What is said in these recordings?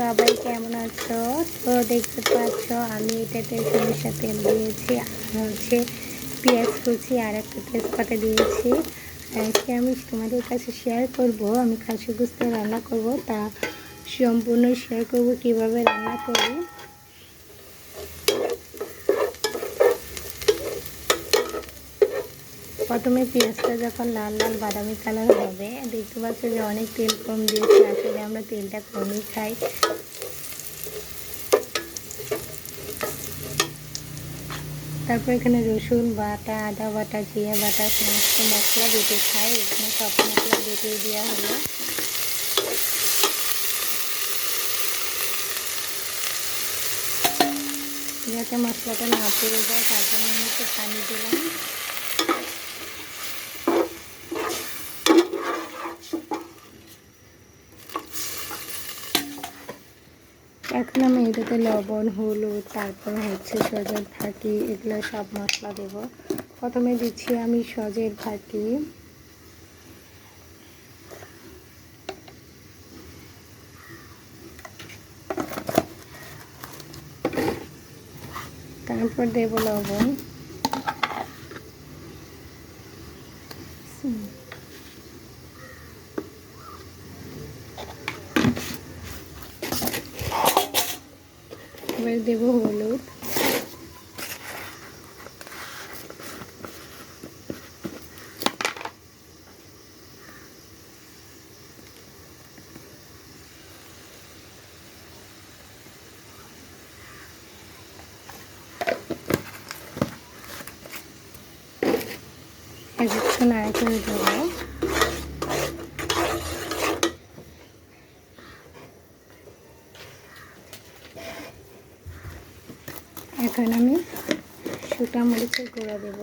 সবাই কেমন আছো? তো দেখতে পাচ্ছ আমি এটাতে সরিষার তেল দিয়েছি, আর হচ্ছে পেঁয়াজ কুচি আর একটা তেজপাতা দিয়েছি। আজকে আমি তোমাদের কাছে শেয়ার করব আমি খাসি গোশত রান্না করব, তা সম্পূর্ণ শেয়ার করব কিভাবে রান্না করি। প্রথমে পেঁয়াজটা যখন লাল লাল বাদামি কালার হবে, দেখতে পাচ্ছ যে অনেক তেল কম দিয়েছি। আসলে আমরা তেলটা কমই খাই। তারপর এখানে রসুন বাটা, আদা বাটা, জিরা বাটা সমস্ত মশলা বেটে খাই। এখানে সব মশলা বেটে দেওয়া হলো। যাতে মশলাটা না পড়ে যায় তার জন্য আমি একটু পানি দিলাম। এখন আমি এটাতে লবণ, হলুদ, তারপর হচ্ছে সজের ফাঁকি, এগুলো সব মশলা দেব। প্রথমে দিচ্ছি আমি সজের ফাঁকি, তারপর দেব লবণ, এবার দেব হলুদ, একটু নাড়া করে দেবো। এখন আমি শুকনো মরিচের গুঁড়া দেব।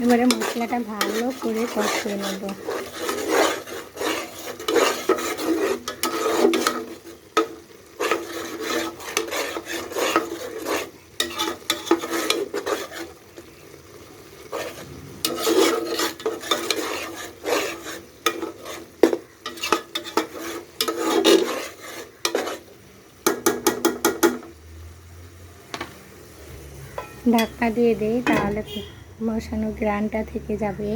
এবারে মশলাটা ভালো করে কষিয়ে নেব। ঢাকা দিয়ে দেই, তাহলে মশানো গ্রানটা থেকে যাবে।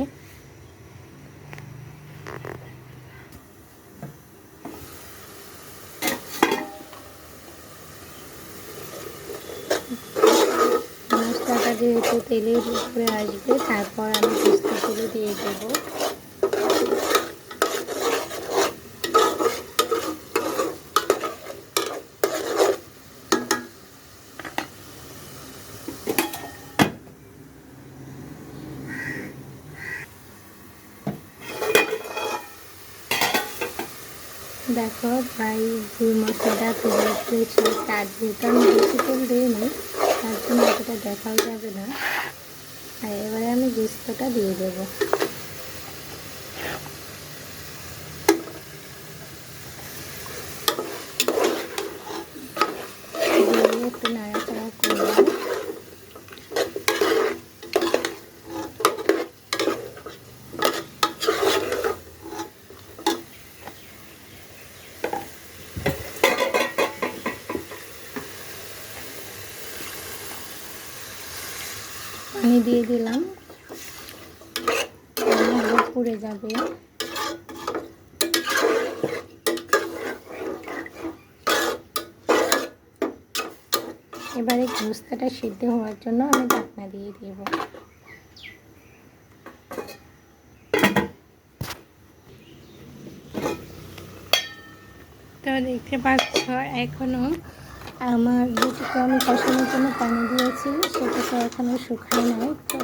মশলাটা যেহেতু তেলের উপরে আসবে, তারপর আমি গোস্তগুলো দিয়ে দেবো। দেখো প্রায় যে মশলাটা তুলে উঠেছে, তার যেহেতু আমি বেশি তেল দিইনি, তার জন্য এতটা দেখাও যাবে না। আর এবারে আমি গোস্তটা দিয়ে দেবো। দিয়ে একটু নাড়াচাড়া করলাম। পানি দিয়ে দিলাম, পুড়ে যাবে। এবারে গোস্তটা সিদ্ধ হওয়ার জন্য আমি ঢাকনা দিয়ে দেব। তো দেখতে পাচ্ছ এখনো আমার যেটুকু আমি কষানোর জন্য পানি দিয়েছি সেটা তো এখনো শুকায় নাই। তো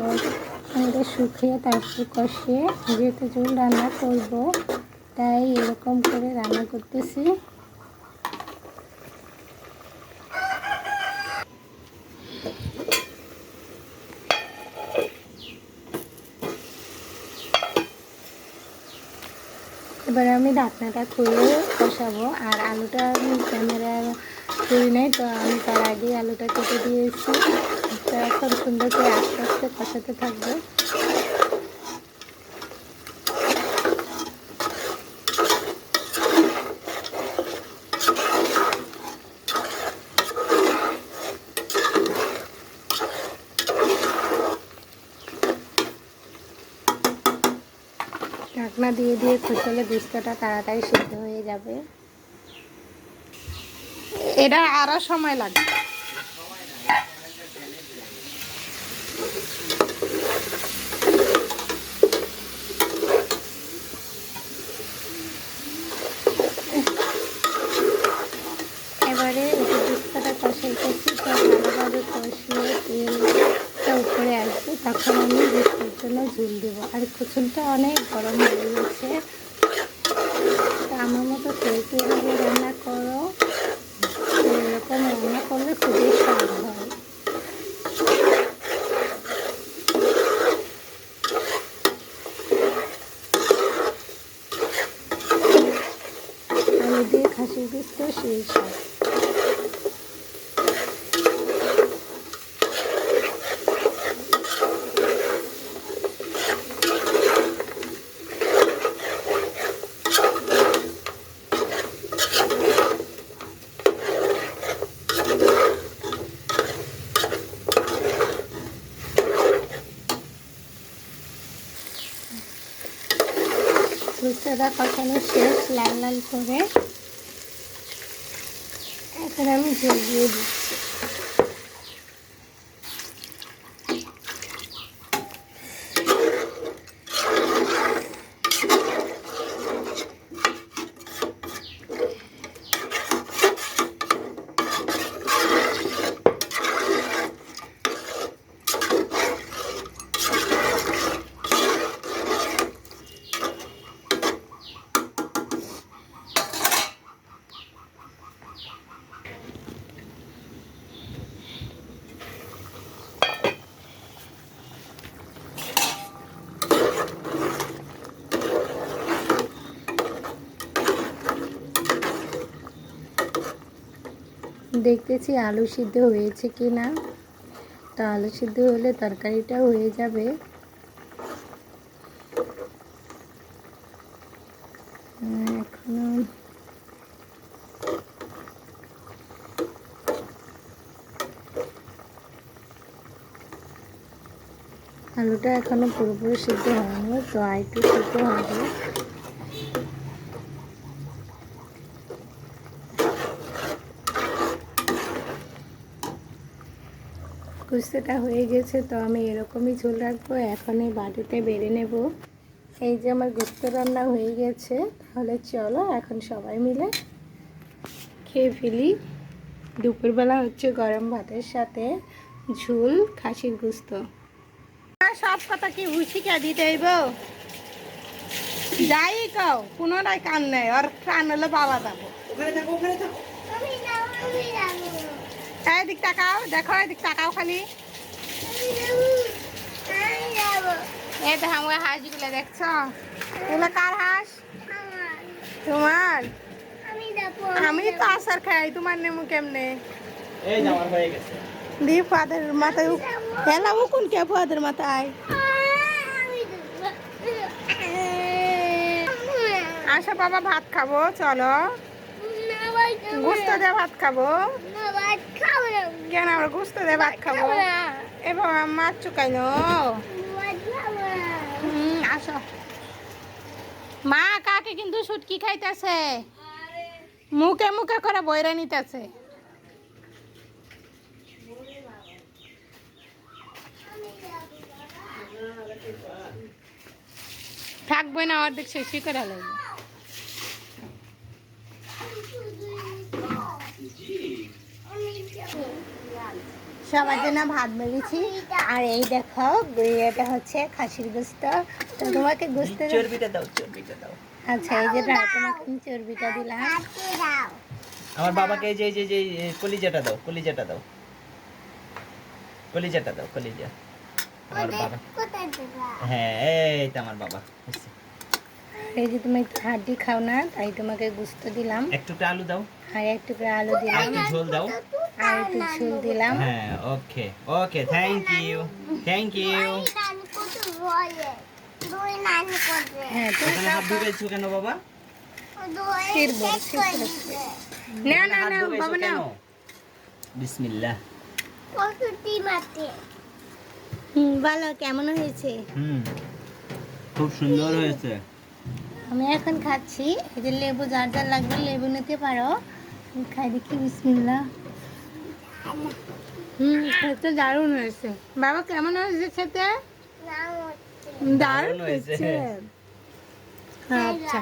এটা শুকিয়ে তারপর কষিয়ে, যেহেতু ঝোল রান্না করব তাই এরকম করে রান্না করতেছি। এবারে আমি ঢাকনাটা খুলে কষাবো। আর আলুটা আমি ক্যামেরা করি নাই, তো আমি তার আগেই আলুটা কেটে দিয়েছি। তো এখন সুন্দর করে আস্তে আস্তে কষাতে থাকবো। ঢাকনা দিয়ে দিয়ে কষালে গুস্তাটা তাড়াতাড়ি সিদ্ধ হয়ে যাবে। এটা আরো সময় লাগবে। এবারে গুস্তাটা কষাইতেছি, তো ভালোভাবে কষিয়ে তেলটা উপরে আসবে, তখন আমি গুস্তার জন্য ঝুল দেবো। আর ঝুলটা অনেক গরম হয়ে গেছে, তো আমার মতো কেউ কীভাবে রান্না করো, এরকম রান্না করলে খুবই স্বাদ হয়। আলু দিয়ে খাসির গোস্ত সেই স্বাদ। গোস্তটা কষানো শেষ লাল লাল করে। এখন আমি ঝোল দিয়ে দিচ্ছি। দেখতেছি আলু সিদ্ধ হয়েছে কি না। তো আলু সিদ্ধ হলে তরকারিটা হয়ে যাবে। এখনো আলুটা এখনো পুরোপুরি সিদ্ধ হয়নি, তো একটু সিদ্ধ হবে। কুস্তিটা হয়ে গেছে, তো আমি এরকমই ঝোল রাখবো। এখন এই বাটিতে বেড়ে নেব। এই যে আমার গোস্ত রান্না হয়ে গেছে। তাহলে চলো এখন সবাই মিলে খেয়ে ফেলি। দুপুরবেলা হচ্ছে গরম ভাতের সাথে ঝোল খাসির গোস্ত। সব কথা কি হুশিকা দিতে হইব? যাই কও, পুনরায় কান নেই। ওর কান হলে বাবা যাবো। এদিক তাকাও, দেখো এদিক তাকাও খালি। এই তো আমার হাঁসগুলো দেখছো? এগুলো কার হাঁস? তোমার? আমি তো আসার খাই, তোমার নেমু কেমনে? দি ফাদের মাথায় হেলা উকুন কে ফাদের মাথায়? আসো বাবা, ভাত খাবো চলো। গুস্ত দিয়ে ভাত খাবো। কেন আমরা গুস্ত দিয়ে ভাত খাবো? এবার মাছ চুকাইল। আসো। মা কাকে কিন্তু শুটকি খাইতেছে, মুখে মুখে করে বইরা নিতেছে। থাকবে না, অর্ধেক শেষই করে লাগবে। সবার জন্য ভাত বেরিয়েছি। আর এই দেখো এটা হচ্ছে খাসির গোস্ত। তো তোমাকে গোস্ত চর্বিটা দাও, চর্বিটা দাও। আচ্ছা, এই যে তোমাকে চর্বিটা দিলাম। আমার বাবাকে এই যে এই যে যে কলিজাটা দাও, কলিজাটা দাও, কলিজাটা দাও, কলিজা। আমার বাবা, হ্যাঁ এই তো আমার বাবা। এই যে তুমি একটু হাড্ডি খাও না, তাই তোমাকে গুস্ত দিলাম। একটু আলু দাও, আর একটু করে আলু আর দিলাম, একটু ঝোল দাও। আর একটু ঝোল দিলাম। হ্যাঁ, ওকে ওকে, থ্যাংক ইউ, থ্যাংক ইউ। হ্যাঁ তুমি এখানে হাত ঢুকেছো কেন বাবা? ছিড়বো, ছিড়বো। না এখানে না হাত না ঢুকেছো বাবা না। কেন? বিসমিল্লাহ। বলো কেমন হয়েছে? খুব সুন্দর হয়েছে। আমি এখন খাচ্ছি। এই যে লেবু, যার যার লাগবে লেবু নিতে পারো। আমি খাই দেখি, বিসমিল্লাহ। খেতে দারুণ হয়েছে। বাবা কেমন হয়েছে খেতে? দারুণ হয়েছে। আচ্ছা।